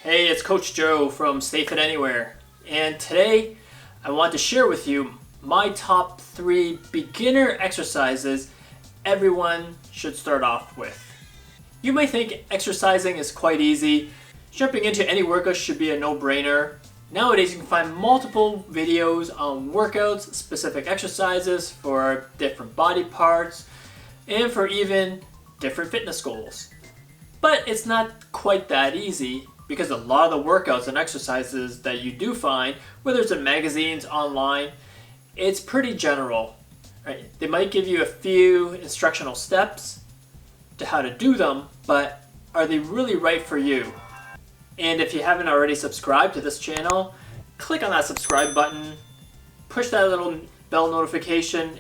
Hey, it's Coach Joe from Stay Fit Anywhere, and today I want to share with you my top 3 beginner exercises everyone should start off with. You might think exercising is quite easy. Jumping into any workout should be a no-brainer. Nowadays you can find multiple videos on workouts, specific exercises for different body parts, and for even different fitness goals. But it's not quite that easy because a lot of the workouts and exercises that you do find, whether it's in magazines, online, it's pretty general. Right? They might give you a few instructional steps to how to do them, but are they really right for you? And if you haven't already subscribed to this channel, click on that subscribe button, push that little bell notification,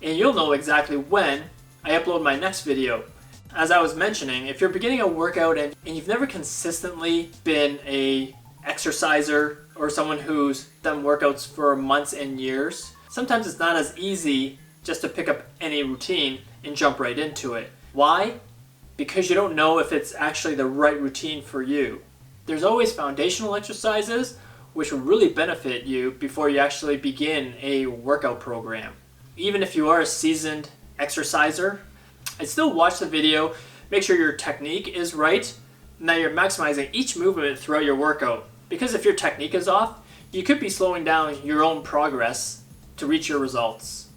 and you'll know exactly when I upload my next video. As I was mentioning, if you're beginning a workout and you've never consistently been a exerciser or someone who's done workouts for months and years, sometimes it's not as easy just to pick up any routine and jump right into it. Why? Because you don't know if it's actually the right routine for you. There's always foundational exercises which will really benefit you before you actually begin a workout program. Even if you are a seasoned exerciser, I'd still watch the video, make sure your technique is right, and that you're maximizing each movement throughout your workout. Because if your technique is off, you could be slowing down your own progress to reach your results.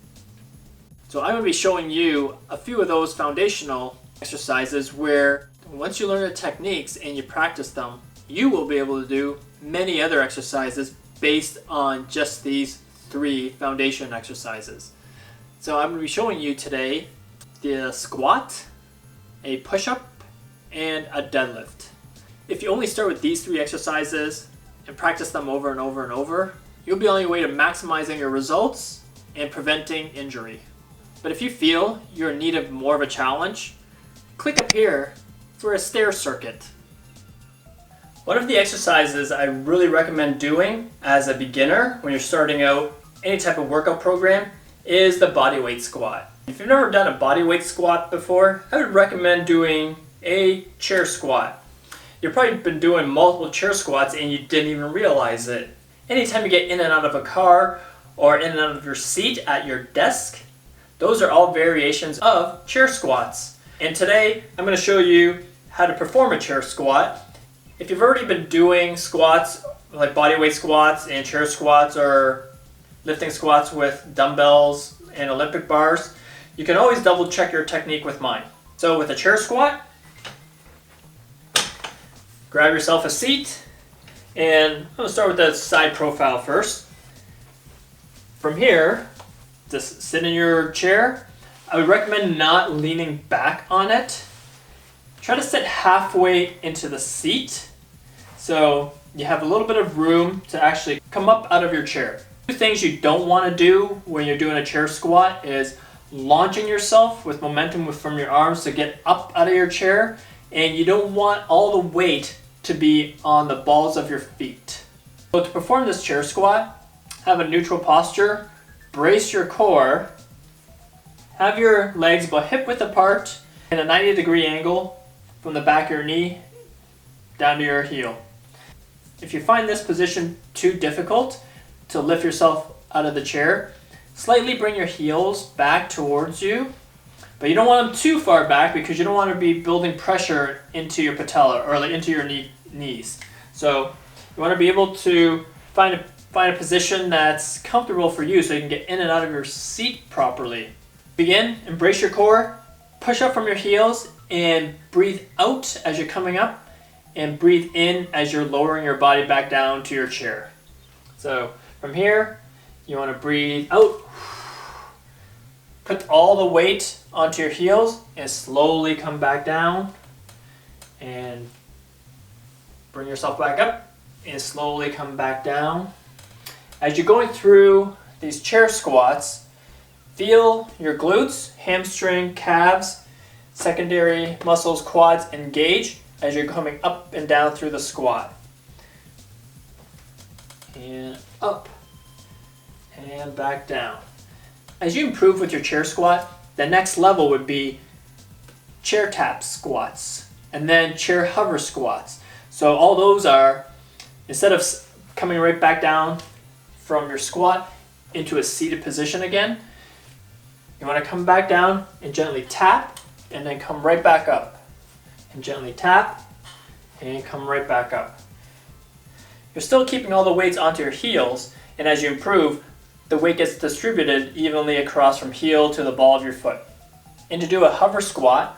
So I'm going to be showing you a few of those foundational exercises where once you learn the techniques and you practice them, you will be able to do many other exercises based on just these 3 foundation exercises. So I'm going to be showing you today the squat, a push-up, and a deadlift. If you only start with these 3 exercises and practice them over and over and over, you'll be on your way to maximizing your results and preventing injury. But if you feel you're in need of more of a challenge, click up here for a stair circuit. One of the exercises I really recommend doing as a beginner when you're starting out any type of workout program is the bodyweight squat. If you've never done a bodyweight squat before, I would recommend doing a chair squat. You've probably been doing multiple chair squats and you didn't even realize it. Anytime you get in and out of a car or in and out of your seat at your desk, those are all variations of chair squats. And today I'm going to show you how to perform a chair squat. If you've already been doing squats like bodyweight squats and chair squats or lifting squats with dumbbells and Olympic bars, you can always double check your technique with mine. So with a chair squat, grab yourself a seat, and I'm going to start with the side profile first. From here, just sit in your chair. I would recommend not leaning back on it. Try to sit halfway into the seat so you have a little bit of room to actually come up out of your chair. 2 things you don't want to do when you're doing a chair squat is launching yourself with momentum from your arms to get up out of your chair, and you don't want all the weight to be on the balls of your feet. So to perform this chair squat, have a neutral posture, brace your core, have your legs about hip width apart in a 90-degree angle from the back of your knee down to your heel. If you find this position too difficult to lift yourself out of the chair, slightly bring your heels back towards you, but you don't want them too far back because you don't want to be building pressure into your patella or into your knees. So you want to be able to find a position that's comfortable for you so you can get in and out of your seat properly. Begin, embrace your core, push up from your heels, and breathe out as you're coming up, and breathe in as you're lowering your body back down to your chair. So from here, you want to breathe out, put all the weight onto your heels, and slowly come back down, and bring yourself back up, and slowly come back down. As you're going through these chair squats, feel your glutes, hamstring, calves, secondary muscles, quads engage as you're coming up and down through the squat. And up and back down. As you improve with your chair squat, the next level would be chair tap squats and then chair hover squats. So all those are, instead of coming right back down from your squat into a seated position again, you want to come back down and gently tap and then come right back up. And gently tap and come right back up. You're still keeping all the weights onto your heels, and as you improve, the weight gets distributed evenly across from heel to the ball of your foot. And to do a hover squat,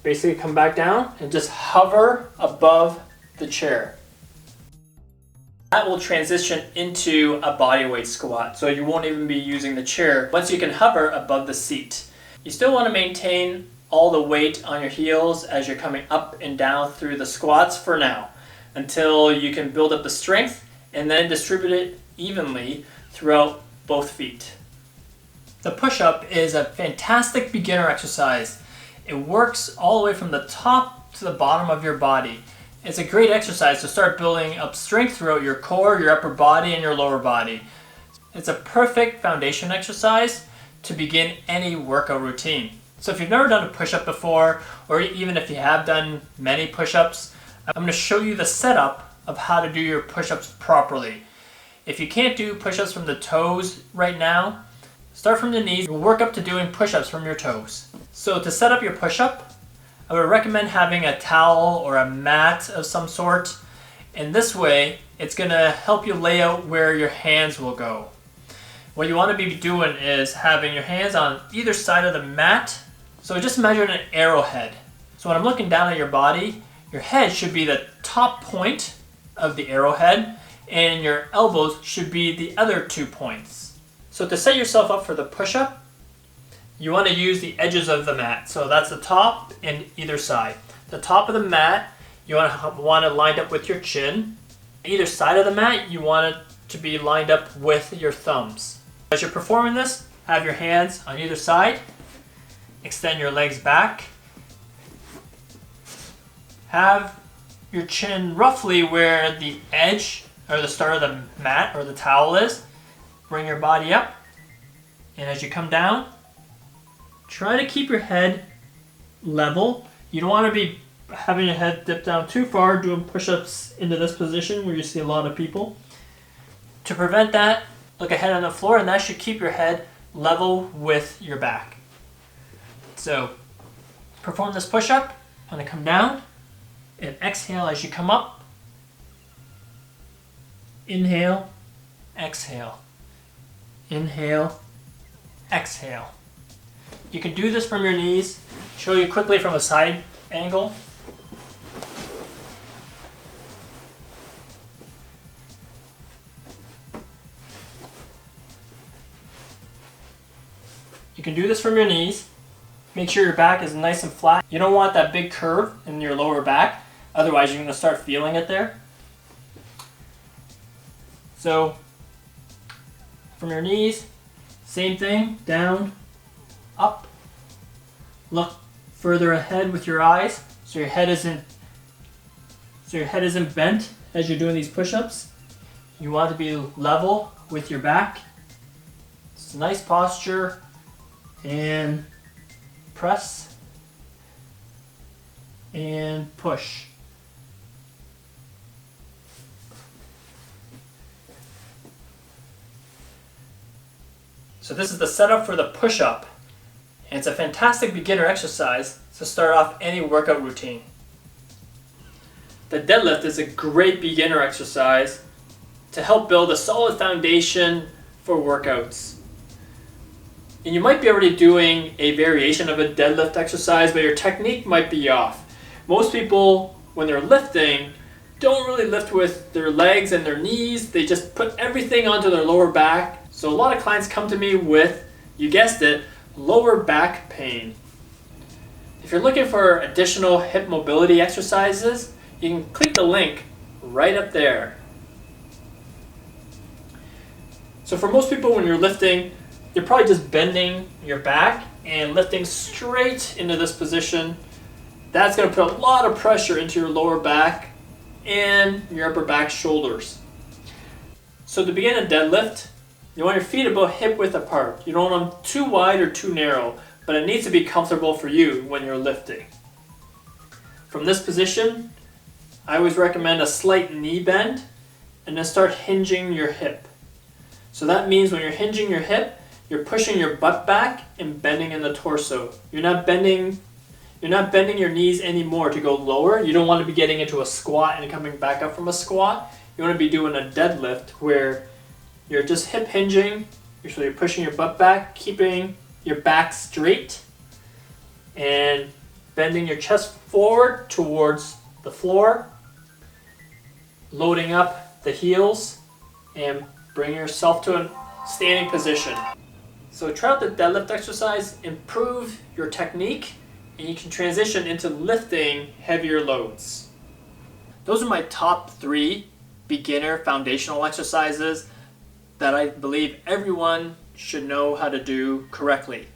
basically come back down and just hover above the chair. That will transition into a bodyweight squat, so you won't even be using the chair once you can hover above the seat. You still want to maintain all the weight on your heels as you're coming up and down through the squats for now, until you can build up the strength and then distribute it evenly throughout both feet. The push-up is a fantastic beginner exercise. It works all the way from the top to the bottom of your body. It's a great exercise to start building up strength throughout your core, your upper body, and your lower body. It's a perfect foundation exercise to begin any workout routine. So if you've never done a push-up before, or even if you have done many push-ups, I'm going to show you the setup of how to do your push-ups properly. If you can't do push-ups from the toes right now, start from the knees and work up to doing push-ups from your toes. So to set up your push-up, I would recommend having a towel or a mat of some sort. And this way, it's going to help you lay out where your hands will go. What you want to be doing is having your hands on either side of the mat. So just measure an arrowhead. So when I'm looking down at your body, your head should be the top point of the arrowhead, and your elbows should be the other 2 points. So to set yourself up for the push-up, you want to use the edges of the mat. So that's the top and either side. The top of the mat, you want it lined up with your chin. Either side of the mat, you want it to be lined up with your thumbs. As you're performing this, have your hands on either side. Extend your legs back. Have your chin roughly where the edge or the start of the mat or the towel is. Bring your body up. And as you come down, try to keep your head level. You don't want to be having your head dip down too far doing push-ups into this position where you see a lot of people. To prevent that, look ahead on the floor, and that should keep your head level with your back. So perform this push-up. I'm going to come down and exhale as you come up. Inhale, exhale. Inhale, exhale. You can do this from your knees. Show you quickly from a side angle. You can do this from your knees. Make sure your back is nice and flat. You don't want that big curve in your lower back. Otherwise, you're going to start feeling it there. So, from your knees, same thing, down, up. Look further ahead with your eyes so your head isn't bent as you're doing these push-ups. You want to be level with your back. It's a nice posture, and press and push. So this is the setup for the push-up, and it's a fantastic beginner exercise to start off any workout routine. The deadlift is a great beginner exercise to help build a solid foundation for workouts. And you might be already doing a variation of a deadlift exercise, but your technique might be off. Most people, when they're lifting, don't really lift with their legs and their knees. They just put everything onto their lower back. So a lot of clients come to me with, you guessed it, lower back pain. If you're looking for additional hip mobility exercises, you can click the link right up there. So for most people, when you're lifting, you're probably just bending your back and lifting straight into this position. That's going to put a lot of pressure into your lower back and your upper back shoulders. So to begin a deadlift, you want your feet about hip width apart. You don't want them too wide or too narrow, but it needs to be comfortable for you when you're lifting. From this position, I always recommend a slight knee bend and then start hinging your hip. So that means when you're hinging your hip, you're pushing your butt back and bending in the torso. You're not bending your knees anymore to go lower. You don't want to be getting into a squat and coming back up from a squat. You want to be doing a deadlift where you're just hip hinging, so you're pushing your butt back, keeping your back straight, and bending your chest forward towards the floor, loading up the heels, and bring yourself to a standing position. So try out the deadlift exercise, improve your technique, and you can transition into lifting heavier loads. Those are my top 3 beginner foundational exercises that I believe everyone should know how to do correctly.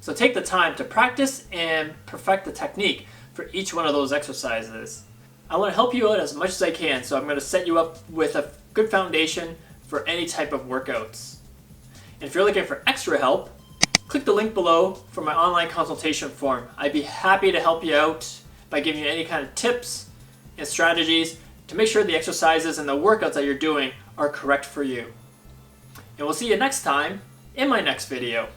So take the time to practice and perfect the technique for each one of those exercises. I want to help you out as much as I can, so I'm going to set you up with a good foundation for any type of workouts. And if you're looking for extra help, click the link below for my online consultation form. I'd be happy to help you out by giving you any kind of tips and strategies to make sure the exercises and the workouts that you're doing are correct for you. And we'll see you next time in my next video.